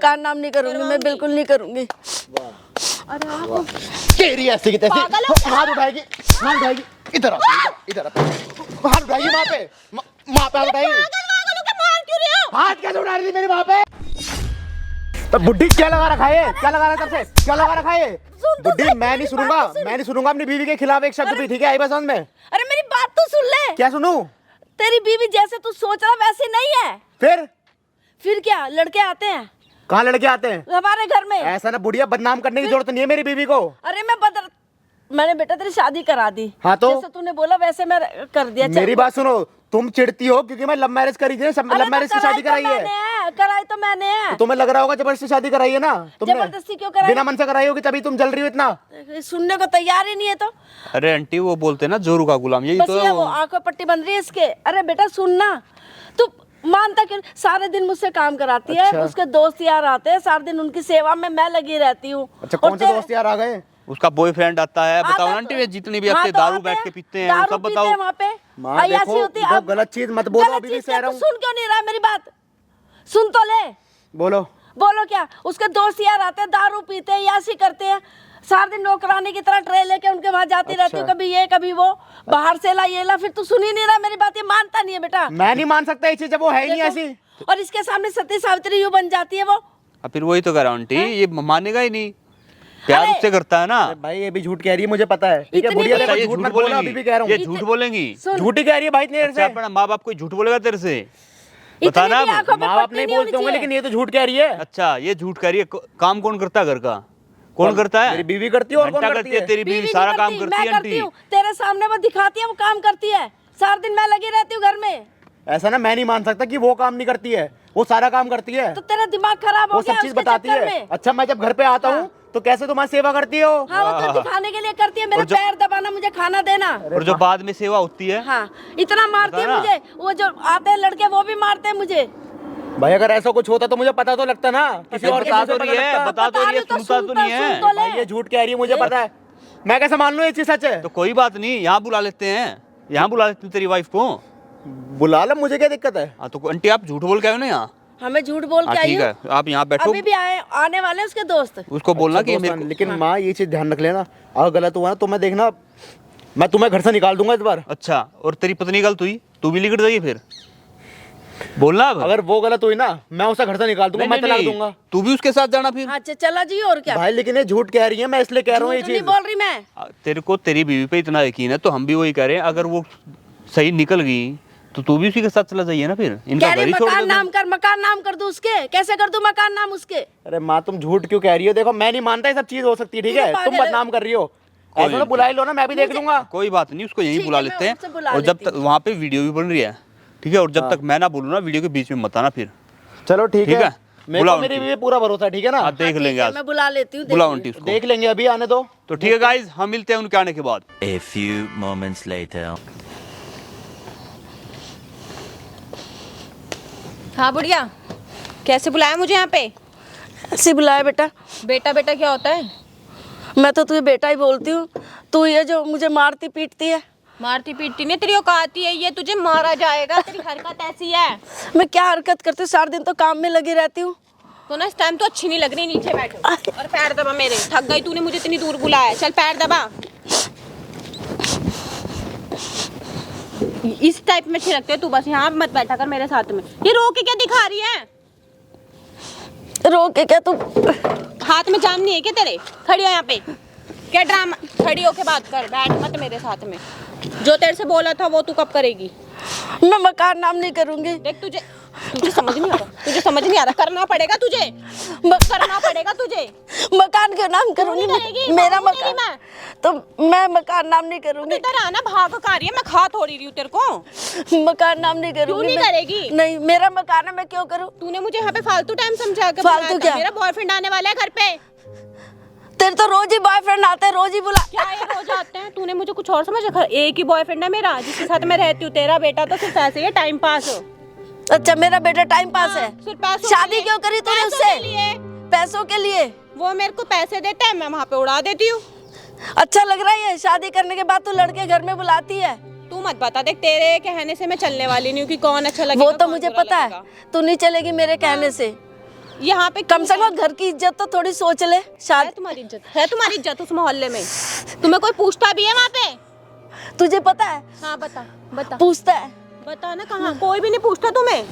मकान नाम नहीं करूंगी मैं, बिल्कुल नहीं करूंगी। अरे आप तेरी ऐसी की तैसी हाथ उठाएगी, हाथ उठाएगी, इधर आ, इधर आ, हाथ उठाएगी माँ पे, माँ पे हाथ उठाएगी। हाथ कैसे उठा रही थी मेरी माँ पे? तो बुड्ढी क्या लगा रखा है, क्या लगा रखा है, क्या लगा रखा है? बुड्ढी मैं नहीं सुनूंगा, मैं नहीं सुनूंगा अपनी बीवी के खिलाफ एक शब्द भी, ठीक है? आई बात समझ में? अरे मेरी बात तो सुन ले। क्या सुनूं? तेरी बीवी जैसे तू सोच रहा वैसे नहीं है। फिर क्या लड़के आते हैं? कहाँ लड़के आते हैं? हमारे घर में। ऐसा ना बुढ़िया बदनाम करने की जरूरत नहीं है मेरी बीवी को। अरे मैंने बेटा तेरी शादी करा दी। हाँ तो जैसे तूने बोला वैसे मैं कर दिया। मेरी बात सुनो, तुम चिढ़ती हो क्योंकि मैं लव मैरिज करी थी, सब लव मैरिज की शादी कराई है। कराई तो मैंने है। तो तुम्हें लग रहा होगा जबरदस्ती शादी कराई है ना तुमने? जबरदस्ती क्यों कराई? बिना मन से कराई होगी तभी तुम जल रही हो इतना। सुनने को तैयार ही नहीं है तो। अरे आंटी वो बोलते हैं ना जोरू का गुलाम, यही बस तो ये है वो आंखों पट्टी बन रही है इसके। अरे बेटा सुनना, तू मानता क्यों? सारे दिन मुझसे काम कराती है। अच्छा। उसके दोस्त यार आते हैं, सारे दिन उनकी सेवा में मैं लगी रहती हूँ। अच्छा कौन से दोस्त यार आ गए? उसका बॉयफ्रेंड आता है। बताओ आता ना आंटी, तो- वे जितनी भी हाँ हफ्ते तो दारू आते बैठ हैं, के पीते हैं वो दारू सब पीते बताओ। हैं वहाँ पे। माँ अय्याशी देखो, होती है। वो अब गलत चीज मत बोलो, गलत अभी भी चीज सह क्या? रहा तू हूँ। सुन क्यों नहीं रहा है मेरी बात? सुन तो ले। बोलो क्या? उसके दोस्त यार आते हैं, दारू पीते हैं, यासी करते हैं। सारा दिन नौकरानी की तरह ट्रे लेके उनके वहां जाती रहती हूँ, कभी ये कभी वो, बाहर से ला ये ला। फिर तू सुन ही नहीं रहा मेरी बात, ये मानता नहीं है बेटा। मैं नहीं मान सकता ये चीज जब वो है ही नहीं ऐसी। और इसके सामने सती सावित्री यूं बन जाती है वो। अब फिर वही तो कह रहा हूँ आंटी, ये मानेगा ही नहीं, प्यार अरे, उससे करता है ना। अरे भाई ये भी झूठ कह रही है, मुझे पता है, ठीक है? इतनी बुढ़िया भी- देखो ये झूठ झूठ मत बोलो, अभी भी कह रहा बोलेंगी, हूँ। ये झूठ बोलेंगी। सुन, झूठ ही कह रही है भाई इतनी देर अच्छा से। अपना माँ बाप कोई झूठ बोलेगा तेरे से? इतनी बता ना भी अब। आंखों में माँ बाप पट्टी नहीं नहीं होनी बोलते होंगे चाहिए। लेकिन ये तो झूठ कह रही है। अच्छा ये झूठ कह रही है, काम कौन करता है घर का? कौन करता है? मेरी बीवी करती है और कौन घंटा करती है? तेरी बीवी बीवी सारा नहीं काम करती, करती मैं है करती आंटी। हूँ। तेरे सामने वो दिखाती है, वो काम करती है। सारा दिन मैं लगी रहती हूँ घर में। ऐसा ना मैं नहीं मान सकता कि वो काम नहीं करती है, वो सारा काम करती है। तो तेरा दिमाग खराब हो वो गया सब चीज उसके बताती चक्कर है। में। अच्छा मैं जब घर पे आता हूँ तो कैसे तुम्हारी सेवा करती हो? हाँ वो तो दिखाने के लिए करती है, मेरे पैर दबाना, मुझे खाना देना। और जो बाद में सेवा होती है, हाँ इतना मारती है बता ना। मुझे। वो जो आते हैं लड़के वो भी मारते हैं मुझे। भाई अगर ऐसा कुछ होता तो मुझे पता तो लगता ना, किसी और के बता मुंह से तो पता रही है, लगता। बता तो रही है, बता रही सुनता तो नहीं सुन है। तो ले। भाई ये झूठ कह रही है, मुझे पता है। मैं कैसे मान लूं ये चीज सच है? तो कोई बात नहीं, यहाँ बुला लेते हैं, यहाँ बुला लेते हैं तेरी वाइफ को। बुला लो, मुझे क्या दिक्कत है? हाँ तो आंटी आप झूठ बोल के आए हो ना यहाँ। हमें झूठ बोल हाँ के आई ठीक हूँ। है, आप यहाँ बैठो, अभी भी आने वाले हैं उसके दोस्त। उसको बोलना कि अच्छा, मेरे दोस्त, को। लेकिन माँ ये चीज ध्यान रख लेना, अगर गलत हुआ ना तो मैं देखना, मैं तुम्हें घर से निकाल दूंगा इस बार। अच्छा और तेरी पत्नी गलत हुई, तू भी लिखट जाइए फिर बोलना अब। अगर वो गलत हुई ना मैं उसे घर से निकाल दूंगा, मैं तलाक दूंगा। तू भी उसके साथ जाना फिर। अच्छा चला जी, और क्या? भाई लेकिन ये झूठ कह रही है, मैं इसलिए कह रहा हूँ ये झूठ नहीं चीज। बोल रही मैं। तेरे को तेरी बीवी पे इतना यकीन है तो हम भी वही कह रहे हैं, अगर वो सही निकल गई तो तू भी उसी के साथ चला जाइए ना फिर। इनका कह घर रही ही छोड़ मकान दे नाम कर, मकान नाम कर दूं उसके? कैसे कर दूं मकान नाम उसके? अरे माँ तुम झूठ क्यों कह रही हो? देखो मैं नहीं मानता ये सब चीज हो सकती है, ठीक है? तुम बदनाम कर रही हो। ऐसा तो बुला ही लो ना, मैं भी देख लूंगा। कोई बात नहीं, उसको यहीं ठीक बुला है, लेते मैं उससे हैं। बुला और जब लेती तक वहाँ पे वीडियो भी बन रही है, ठीक है? और जब तक मैं ना बोलूँ ना वीडियो के बीच में मत आना फिर। चलो ठीक ठीक है, है? मेरे बुलाओ को मेरी उनकी। भी पूरा भरोसा है, ठीक है ना? हाँ देख लेंगे आज, मैं बुला लेती हूँ। बुलाओ आंटी उसको। देख लेंगे, अभी आने दो। तो ठीक है गाइज, हम मिलते हैं उनके आने के बाद। A few moments later. हाँ बुढ़िया, कैसे बुलाया मुझे यहाँ पे? ऐसे बुलाया बेटा। बेटा बेटा क्या होता है? मैं तो तुझे बेटा ही बोलती हूँ। तू ये जो मुझे मारती पीटती है। मारती पीटती नहीं, तेरी औकात ही है ये, तुझे मारा जाएगा। तेरी हरकत ऐसी है। मैं क्या हरकत करती हूँ? सारा दिन तो काम में लगी रहती हूँ। तो ना इस टाइम तो अच्छी नहीं लग रही, नीचे बैठो और पैर दबा मेरे। थक गई तूने मुझे इतनी दूर बुलाया, चल पैर दबा। इस टाइप में अच्छी लगती है तू, बस यहाँ मत बैठा कर मेरे साथ में। ये रो के क्या दिखा रही है? रो के क्या तू? हाथ में जाम नहीं है क्या तेरे? खड़ी हो यहाँ पे, क्या ड्रामा? खड़ी होके बात कर, बैठ मत मेरे साथ में। जो तेरे से बोला था वो तू कब करेगी? मैं मकान नाम नहीं करूंगी। देख तुझे समझ नहीं आ रहा, तुझे समझ नहीं आ रहा। करना पड़ेगा तुझे, करना पड़ेगा तुझे। मकान क्यों नाम करूंगी? नहीं करेगी, मेरा कहूंगी तेरी मकान, तो मैं मकान नाम नहीं करूंगी। इधर आना, भाग का रही है, मैं खा थोड़ी रही हूँ तेरे को। मकान नाम नहीं करूंगी। नहीं मैं। करेगी? नहीं, मेरा मकान है, मैं क्यों करूं? तूने मुझे यहाँ पे फालतू टाइम समझा के फालतू बुलाया था। क्या? मेरा बॉयफ्रेंड आने वाला है घर पे। तेरे तो रोज ही बॉयफ्रेंड आते हैं, रोज ही बुला। क्या ये रोज आते हैं? तूने मुझे कुछ और समझ रखा? एक ही बॉयफ्रेंड है मेरा जिसके साथ मैं रहती हूँ। तेरा बेटा तो सिर्फ ऐसे ही टाइम पास। अच्छा मेरा बेटा टाइम पास है। सिर्फ पैसों के शादी लिए। क्यों करी तूने पैसों उससे? के लिए। पैसों के लिए। वो मेरे को पैसे देता है, मैं वहाँ पे उड़ा देती हूँ। अच्छा लग रहा है? शादी करने के बाद तू लड़के घर में बुलाती है। तू मत बता, देख तेरे कहने से मैं चलने वाली नहीं हूँ कि कौन अच्छा लगेगा वो तो कौन मुझे बुरा पता है, लगेगा। तू नहीं चलेगी मेरे कहने से। यहाँ पे कम से कम घर की इज्जत तो थोड़ी सोच ले। है शादी तुम्हारी इज्जत उस मोहल्ले में? तुम्हें कोई पूछता भी है वहाँ पे? तुझे पता है? हाँ बता बता पूछता है? बता ना, कहाँ कोई भी नहीं पूछता तुम्हें।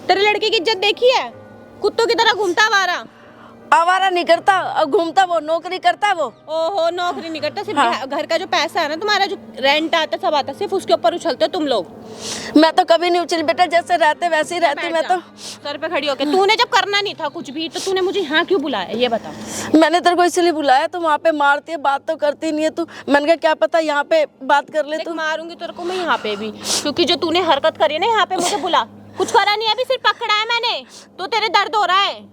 तेरे लड़के की इज्जत देखी है? कुत्तों की तरह घूमता आवारा नहीं करता, घूमता, वो नौकरी करता है वो। ओहो, नौकरी नहीं करता, सिर्फ हाँ। घर का जो पैसा है ना तुम्हारा, जो रेंट आता सब आता, सिर्फ उसके ऊपर उछलते हो तुम लोग। मैं तो कभी नहीं उछली बेटा, जैसे रहते वैसे ही रहती मैं तो। सर पे खड़ी होके तूने जब करना नहीं था कुछ भी तो तूने मुझे यहाँ क्यों बुलाया ये बता। मैंने तेरे को इसलिए बुलाया, तू वहाँ पे मारती है, बात तो करती नहीं है तू। मैंने कहा क्या पता यहाँ पे बात कर ले तू। मारूंगी तेरे को मैं यहाँ पे भी, क्योंकि जो तूने हरकत करी है ना यहाँ पे, मुझे बुला। कुछ करा नहीं है अभी, सिर्फ पकड़ा है मैंने, तो तेरे दर्द हो रहा है।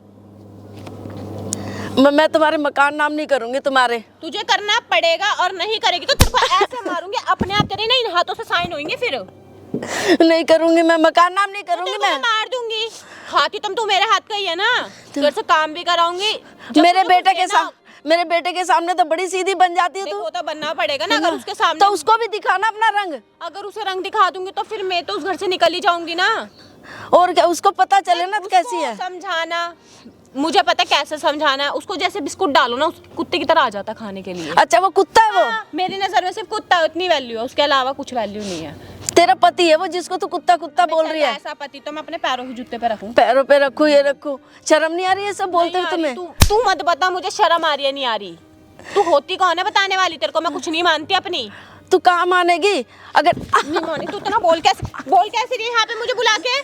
मैं तुम्हारे मकान नाम नहीं करूंगी तुम्हारे। तुझे करना पड़ेगा, और नहीं करेगी तो तेरे को ऐसे मारूंगी अपने आप, तेरे नहीं हाथों से साइन होंगे फिर। नहीं करूंगी मैं, मकान नाम नहीं करूंगी मैं। मार दूंगी। खाती तुम तो मेरे हाथ का ही है ना, तेरे से काम भी कराऊंगी। मेरे बेटे के सामने तो बड़ी सीधी बन जाती है तू। वो तो बनना पड़ेगा ना, अगर उसके सामने। तो उसको भी दिखाना अपना रंग। अगर उसे रंग दिखा दूंगी तो फिर मैं तो उस घर से निकल ही जाऊंगी ना। और क्या, उसको पता चले ना तो कैसी है। समझाना मुझे पता कैसे समझाना है उसको। जैसे बिस्कुट डालो ना, उस कुत्ते की तरह आ जाता खाने के लिए। अच्छा वो कुत्ता है वो? मेरी नजर में सिर्फ कुत्ता उतनी वैल्यू है, उसके अलावा कुछ वैल्यू नहीं है। तेरा पति है वो जिसको तू कुत्ता कुत्ता बोल रही है? ऐसा पति तो मैं अपने पैरों के जूते पे रखूं। पैरों पे रखूं, ये रखूं, शर्म नहीं आ रही है सब बोलते हुए तुम्हें? तू मत बता मुझे शर्म आ रही है नहीं आ रही। तू होती कौन है बताने वाली? तेरे को मैं कुछ नहीं मानती अपनी। तू कहाँ मानेगी अगर नहीं मानी तू इतना बोल कैसे रही यहाँ पे मुझे बुला के?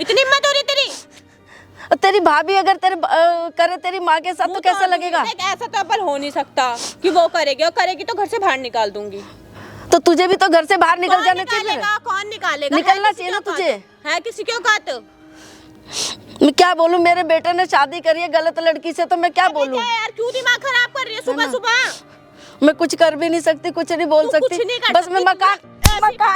इतनी हिम्मत हो रही तेरी? तेरी भाभी अगर करे तेरी माँ के साथ तो कैसा लगेगा? ऐसा तो अपन हो नहीं सकता कि वो करेगी, और करेगी तो घर से बाहर निकाल दूंगी। तो तुझे भी तो घर से बाहर निकल जाना चाहिए। कौन निकालेगा? निकलना चाहिए ना तुझे। है किसी की औकात? मैं क्या बोलूं, मेरे बेटे ने शादी करी है गलत लड़की से, तो मैं क्या बोलूं? यार क्यों दिमाग खराब कर रही है सुबह सुबह? मैं कुछ कर भी नहीं सकती, कुछ नहीं बोल सकती। बस मैं मकान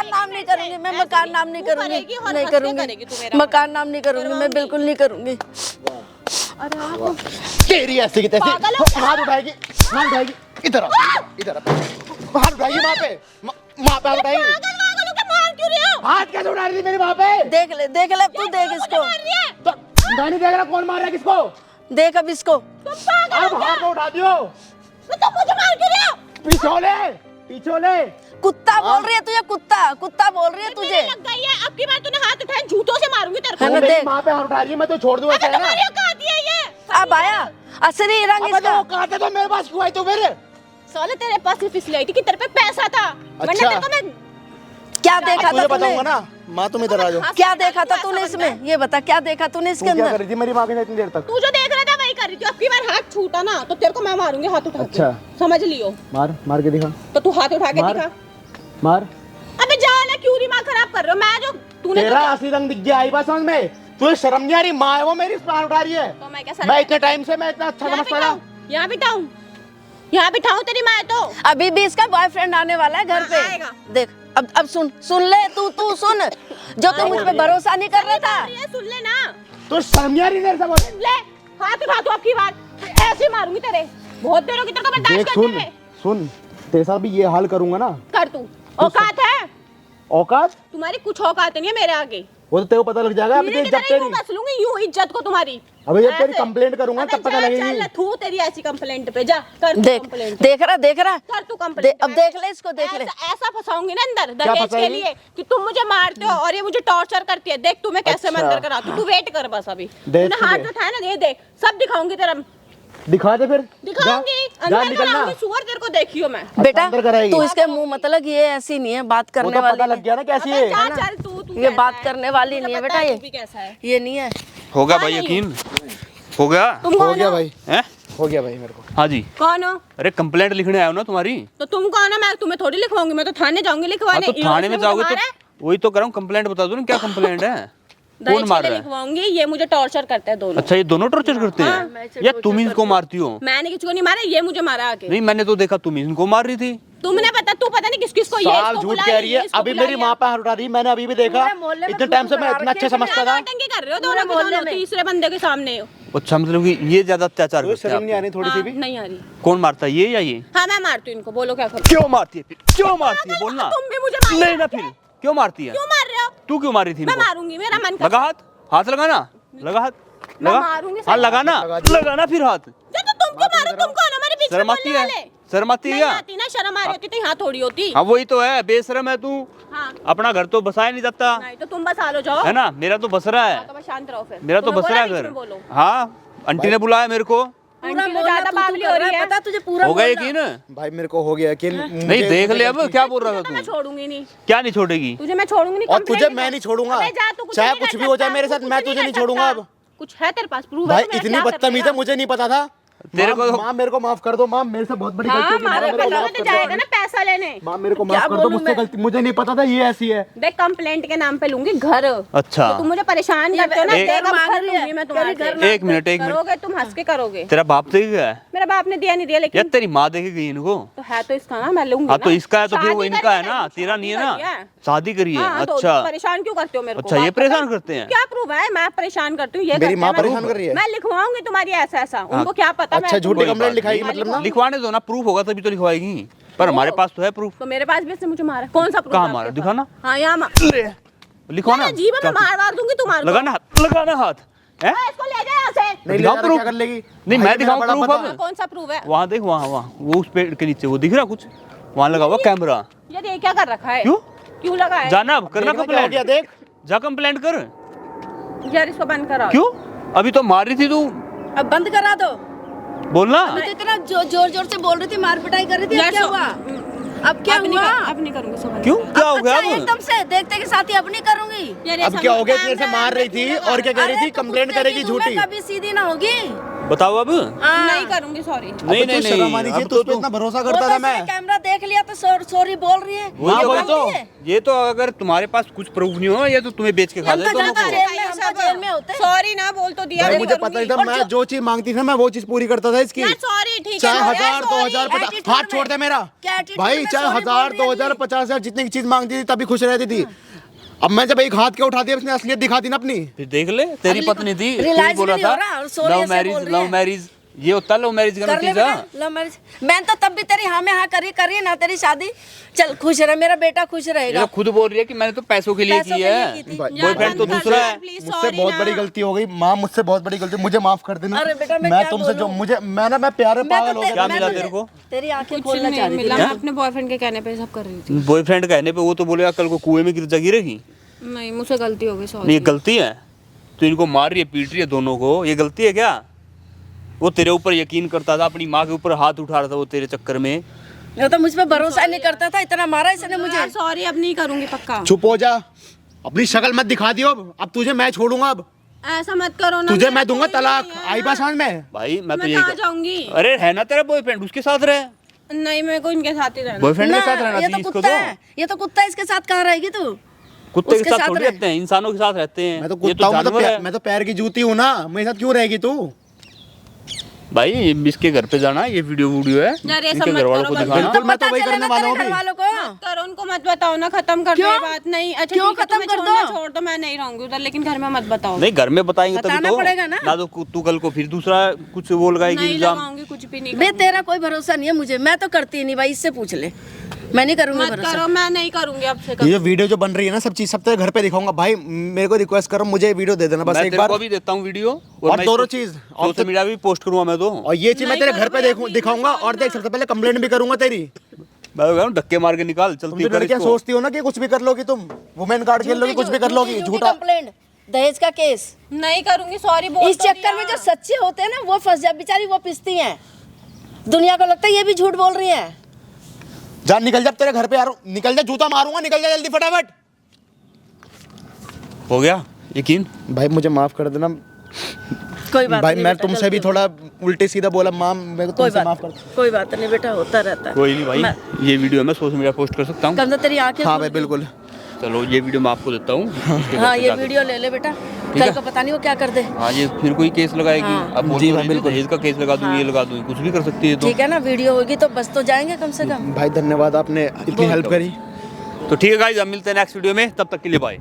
नाम नहीं करूंगी, मैं मकान नाम नहीं करूंगी, नहीं करूंगी मकान नाम नहीं करूंगी, मैं बिल्कुल नहीं करूंगी। तेरी ऐसी की तैसी हाथ उठाएगी, हाथ उठाएगी, इधर इधर हाथ उठाएगी, माँ पे हाथ उठाएगी। हाथ कैसे उठा रही थी मेरी माँ पे? देख ले तू, देख इसको। नहीं देख रहा कौन मार रहा है किसको? देख अब इसको। अब हाथ में उठा दियो। पिछोले कुत्ता बोल रही है तुझे, कुत्ता बोल रही है तुझे। लग गई है, अब की बार तूने हाथ उठाया जूतों से मारूंगी तेरे को। मेरी माँ पे हाथ उठा रही है, मैं तो छोड़ दूँ ऐसे है ना? अब आया असली रंग इसका। कहा था तो मेरे पास क्यों आई तू मेरे? साले तेरे पास सिर्फ इसलिए आई थी कि तेरे पे पैसा था, वरना तेरे को मैं क्या देखा था तूने? बताऊंगा ना माँ, तुम इधर आ जाओ। क्या देखा था तूने इसमें? ये बता क्या देखा तूने इसके क्या अंदर? कर रही थी मेरी माँ के साथ इतनी देर तक? तू जो देख रहा था वही कर रही थी। अब की बार हाथ छूटा ना तो तेरे को मैं मारूंगी हाथ उठा के। अच्छा। समझ लियो। मार के दिखा। तो तू हाथ उठा के दिखा। मार। अबे जा ना, क्यों दिमाग खराब कर रहे हो? मैं जो तूने तेरा असली रंग दिख गया, आई बात समझ में? तुझे शर्म नहीं आ रही? माँ है वो मेरी, हाथ उठा रही है। तो मैं क्या मैं इतने टाइम से मैं इतना अच्छा समझता था। यहाँ बिठाऊं तेरी माँ तो? अभी भी इसका बॉयफ्रेंड आने वाला है घर पे। आएगा। देख अब सुन ले तू सुन, जो तू मुझ पे भरोसा नहीं कर रहा था। सुन ले ना। तो शर्म नहीं आ रही तेरे से? ले हाथ उठा तू, अब की बार ऐसे मारूंगी तेरे। बहुत देर होगी तेरे को बर्दाश्त करने में। सुन तेरे साथ भी ये हाल करूंगा ना। कर तू। औकात है? औकात तुम्हारी कुछ औकात नहीं है मेरे आगे। वो तो तेरे को पता लग जाएगा अभी जब तेरी बस लूंगी यूं इज्जत को तुम्हारी। अबे जब तेरी कंप्लेंट करूंगा तब पता लगेगी। चल थू तेरी ऐसी कंप्लेंट पे जा कर कंप्लेंट। देख रहा कर तू कंप्लेंट। अब देख ले इसको, देख ले। ऐसा फंसाऊंगी ना अंदर दहेज के लिए कि तुम मुझे मारते हो और ये मुझे टॉर्चर करती है। देख तुम्हें कैसे मैं अंदर कराती हूं। तू वेट कर बस, अभी तूने हाथ उठाया ना, ये देख सब दिखाऊंगी तेरा। दिखा दे फिर। दिखाऊंगी अंदर कराऊंगी, सुअर तेरे को देखियो मैं। बेटा तू इसके मुंह मतलब ये ऐसी नहीं है, बात करने वाली। पता लग गया ना कैसी है। चल तू ये बात करने वाली नहीं है बेटा, ये नहीं है। होगा भाई यकीन? हो गया? हो गया भाई, हैं? हो गया भाई मेरे को। हाँ जी। कौन हो? अरे कंप्लेंट लिखने आया हो ना तुम्हारी। तो तुम कौन हो? मैं तुम्हें थोड़ी लिखवाऊंगी, मैं तो थाने जाऊंगी लिखवाने। तो थाने में जाओगे तो वही तो कराऊं, कंप्लेंट बता दो ना क्या कंप्लेंट है। कौन मार रहा है? लिखवाऊंगी, ये मुझे टॉर्चर करते हैं दोनों। अच्छा ये दोनों टॉर्चर करते हैं? या तुम इनको मारती हो? मैंने किसी को नहीं मारा, ये मुझे मारा आके। नहीं मैंने तो देखा तुम इनको मार रही थी। तुमने तू पता नहीं किस किसको ये साल झूठ कह रही है। अभी मेरी माँ पे हाथ उठा रही, मैंने अभी भी देखा। इतने टाइम से मैं इतना अच्छा समझता था। कर रहे हो दोनों के दोनों, तीसरे बंदे के सामने। अच्छा मतलब कि ये ज्यादा अत्याचार करते हैं? शर्म नहीं आनी थोड़ी सी भी? नहीं आ रही। कौन मारता है, ये या ये? हाँ मैं मारती हूँ इनको, बोलो क्या करूँ? क्यों मारती है फिर? क्यों मारती है बोलना। तुम भी मुझे नहीं ना फिर क्यों मारती है? क्यों मार रहे हो? तू क्यों मारी थी? मैं मारूंगी, मेरा मन लगा हाथ लगाना, लगा हाथ। लगा मारूंगी हाँ सही। लगाना लगाना फिर हाथ तो तुम क्यों मारो? तुम कौन हो हमारे बीच में शर्म आती बोलने है वाले? शर्म आती है नहीं क्या आती ना, शर्म आ रही होती तो यहाँ थोड़ी होती। हाँ वही तो है बेशरम है तू हाँ अपना घर तो बसाया नहीं जाता नहीं तो तुम बसा लो जाओ। है ना मेरा तो बस रहा हाँ, तो है बस शांत रहो फिर। मेरा तो तुम्हें बस बोला रहा है बीच घर में बोलो। हाँ आंटी ने बुलाया मेरे को पूरा आंटी तो बोलना ज्यादा तू बावली कर हो रहा रही है, है। पता तुझे पूरा हो गए बोलना। यकीन भाई मेरे को हो गया कि नहीं देख ले अब क्या बोल रहा था तो मैं तू छोड़ूंगी नहीं, क्या नहीं छोड़ेगी तुझे मैं छोड़ूंगी नहीं। और complaint तुझे लिखो। मैं नहीं छोड़ूंगा अबे जा, तू कुछ चाहे नहीं कर कुछ भी हो जाए सकता, मेरे तू साथ कुछ मैं नहीं तुझे नहीं कर छोड़ूंगा सकता। अब कुछ है तेरे पास प्रूफ? भाई इतनी बदतमीज है मुझे नहीं पता था तेरे को तो- माँ मेरे को माफ कर दो माँ मेरे से बहुत बड़ी हाँ गलती हो गई मारो, माँ, मेरे को पहले माफ तो कर दो। जाएगा ना पैसा लेने। माँ मेरे को क्या माफ कर दो बोलूं मुझसे मैं? गलती मुझे नहीं पता था ये ऐसी है देख कंप्लेंट के नाम पे लूंगी घर। अच्छा तो तुम मुझे परेशान करते हो ना, एक- देख अब मांग घर रही है, लूंगी मैं तेरी तुम्हारे घर से। एक मिनट करोगे तुम, हंस के करोगे। तेरा बाप देख गया है मेरा बाप ने दिया नहीं दिया, यार लेकिन तेरी माँ देखेगी इनको तो है तो इसका ना, मैं लूंगी हाँ तो ना। इसका है तो फिर वो शादी इनका है करी ना है, तेरा नहीं है शादी ना करी है। शादी करी है हाँ, तो अच्छा परेशान क्यों करते हो मेरे को? अच्छा, ये बात पता परेशान है? करते हैं? क्या प्रूफ है? मैं परेशान करती हूँ ये मेरी करते माँ हैं, मैं- परेशान कर रही है मैं लिखवाऊंगी तुम्हारी ऐसा ऐसा, उनको क्या पता। अच्छा मैं झूठी कोई कंप्लेंट बात लिखाई नहीं। मतलब ना लिखवाने दो ना प्रूफ होगा तभी तो लिखवाएगी पर हमारे पास तो है प्रूफ तो मेरे पास भी इसने मुझे मारा। कौन सा प्रूफ? कहाँ है मारा? आपके दिखाना। पास? हाँ यहाँ लिखवाना जीवन में मार दूंगी तुम्हारे लगाना हाथ लगाना हाथ है इसको ले जाए यहाँ से। नहीं दिखाओ ले जा, proof। क्या कर लेगी नहीं भाई, मैं मेरा दिखाऊं बड़ा प्रूफ पता अब है। कौन सा प्रूफ है? वहाँ देख वहाँ वहाँ वो उस पेड़ के नीचे वो दिख रहा कुछ वहाँ लगा हुआ कैमरा यार ये क्या कर रखा है? क्यों क्यों लगा है? जाना अब करना देखना क्या हो गया कंप्लेंट देख जा कंप्लेंट कर यार इसको बंद कराओ। क्यों अभी तो मार रही थी तू अब बंद करा दो। बोलना अभी तो इतना जोर जोर से बोल रही थी, मार पिटाई कर रही थी। अब यार क्या सो- हुआ? अब क्या अब नहीं हुआ? अब नहीं करूंगी सुबह। क्यों क्या हो गया अच्छा, अब एकदम से देखते के साथ ही अब नहीं करूंगी। यार ये अब क्या हो गया समझ- तेरे से मार रही थी और क्या कह रही अरे थी तो कंप्लेंट कुत्ते करेगी की दुम में झूठी कभी सीधी ना होगी। बताओ अब नहीं करूंगी, सॉरी। नहीं नहीं नहीं नहीं अब तो उस पे इतना भरोसा वो करता तो था मैं इसने कैमरा देख लिया तो सॉरी बोल रही है। वही हाँ, तो वही बात तो। है। ये तो अगर तुम्हारे पास कुछ प्रूफ नहीं हो ये तो तुम्हें बेच के खा हम जाए तो दोनों जाते को जेल में, हम तो जेल में होते। सॉरी ना बोल तो दिया। भाई नहीं मुझे पता नहीं करूंगी। था मैं जो चीज मांगती थी मैं वो चीज पूरी करता था इसकी यार सॉरी ठीक है। चाहे यार, 1000 sorry। 2000 50 attitude हाथ में। छोड़ दे मेरा क्या attitude भाई में चाहे sorry 1000 बोल रही है 2000 50,000 जितनी चीज मांगती थी तभी खुश रहती थी अब मैं जब एक हाथ के उठा दिया उसने असलियत दिखा दी ना अपनी फिर देख ले तेरी पत्नी थी तू ही realize बोला भी नहीं था हो रहा, और sorry ऐसे बोल रही लव है। मैरिज ये होता लव मैरिज का कर ले नतीजा बेटा, लव मैरिज। मैंने तो तब भी तेरी हाँ में हाँ करी ना तेरी शादी। चल खुश रहे, मेरा बेटा खुश ये रहेगा। तो खुद बोल रही है कि मैंने तो पैसों के लिए पैसों की के लिए है की थी। बॉयफ्रेंड तो दूसरा है मुझसे बहुत बड़ी गलती हो गई माँ मुझसे बहुत बड़ी गलती मुझे माफ कर देना अरे बेटा, मैं मैं क्या तुमसे जो बोलूं? मुझे मैं प्यार में मैं पागल तो हो ते- गया क्या मैं मिला तो तेरे को? तेरी आंखें कुछ खोलना नहीं चाह रही मिला, थी। मैं अपने बॉयफ्रेंड के कहने पे सब कर रही थी। बॉयफ्रेंड कहने पे वो तो बोलेगा कल को कुएं में गिरेगी नहीं मुझसे गलती हो गई, नहीं सॉरी। ये गलती है तो इनको मार रही है पीट रही है दोनों को ये गलती है क्या वो तेरे ऊपर यकीन करता था अपनी माँ के ऊपर हाथ उठा रहा था वो तेरे चक्कर में वो तो मुझ पे भरोसा नहीं करता था, इतना मारा इसने मुझे। सॉरी अब नहीं करूंगी पक्का। चुप हो जा अपनी शक्ल मत दिखा दियो अब तुझे मैं छोड़ूंगा अब ऐसा मत करो ना। तुझे मेरा मैं दूंगा कोई तलाक नहीं है आई ना। बात समझ में भाई मैं तो मैं ये कहाँ जाऊंगी? अरे है ना तेरा बॉयफ्रेंड उसके साथ रहे नहीं मेरे को इनके साथ ही रहना। बॉयफ्रेंड के ना, साथ रहना ये चाहिए तो इसको कुत्ता तो है, ये तो कुत्ता है, इसके साथ कहाँ रहेगी तू? कुत्ते के उसके साथ साथ थोड़ी रहे। रहते हैं इंसानों के साथ रहते हैं मैं तो ये कुत्ता हूँ जानवर है मैं तो पैर की जूती हूँ ना मेरे साथ क्यों रहेगी तू भाई इसके घर पे जाना ये वीडियो है यार, ये इनके सब घर मत वालों करो, को बस। दिखाना बिल्कुल मैं तो पता वही चले करने ना वाला हूँ तेरे अभी घर वालों को। करो उनको मत बताओ ना, खत्म कर दो क्यों? ये बात। नहीं अच्छा क्यों ठीक है, खत्म तुम्हें कर छोड़ना दो? छोड़ दो, मैं नहीं रहूंगी उधर, लेकिन घर में मत बताओ। नहीं घर में बताएंगे तभी बताना तो पड़ेगा ना। तो तू कल को फिर दूसरा कुछ बोल गए कि नहीं इल्जाम लगाऊंगी, कुछ भी नहीं बे तेरा कोई भरोसा नहीं है मुझे, मैं तो करती ही नहीं भाई, इससे पूछ ले, मैं नहीं करूंगी मत भरोसा। करो, मैं नहीं करूंगी अब से ये कभी। जो वीडियो जो बन रही है ना सब चीज सब तेरे घर पे दिखाऊंगा भाई मेरे को रिक्वेस्ट करो मुझे वीडियो दे देना बस मैं एक तेरे बार को भी देता हूँ वीडियो और मैं दोनों इसको चीज और सोशल मीडिया भी पोस्ट करूंगा मैं तो और ये चीज मैं तेरे घर पे दिखाऊंगा और देख सबसे पहले कंप्लेंट भी करूंगा तेरी मैं कह रहा हूँ धक्के मार के निकाल तुम चलती जो कर लड़कियां इसको। सोचती हो ना कि कुछ भी कर लोगी तुम वुमेन कार्ड खेल लोगी कुछ भी कर लोगी झूठा कंप्लेंट, दहेज का केस, नहीं करूंगी, सॉरी बोल इस तो चक्कर में दिया। जो सच्चे होते हैं ना वो फंस जाए, बेचारी वो पिसती हैं। दुनिया को लगता है ये भी झूठ बोल रही है। जान निकल जा अब तेरे घर पे आ रहा हूं निकल जा जूता मारूंगा निकल जा जल्दी फटाफट हो गया यकीन भाई मुझे माफ कर देना कोई बात भाई नहीं मैं बेटा, तुमसे भी गलती थोड़ा उल्टे सीधा बोला माम मेरे को कोई तुमसे माफ बात कर कोई बात नहीं बेटा, होता रहता है। कोई नहीं भाई मैं- ये वीडियो मैं सोशल मीडिया पोस्ट कर सकता हूँ कम से तेरी आंखें हाँ खुल भाई गई। बिल्कुल चलो ये वीडियो मैं आपको देता हूँ इसके घर हाँ पे ये जाके। वीडियो ले ले बेटा, है? कल को पता नहीं वो क्या कर दे। हाँ ये फिर कोई केस लगाएगी हाँ। अब बोल जी तो भाई, रही थी, बिल्कुल। दहेज का केस लगा दूँ ये लगा दूँ कुछ भी कर सकती है तो ठीक है ना, वीडियो होगी तो बस तो जाएंगे कम से कम। भाई धन्यवाद आपने इतनी हेल्प करी तो ठीक है गाइस अब मिलते हैं नेक्स्ट वीडियो में तब तक के लिए बाय।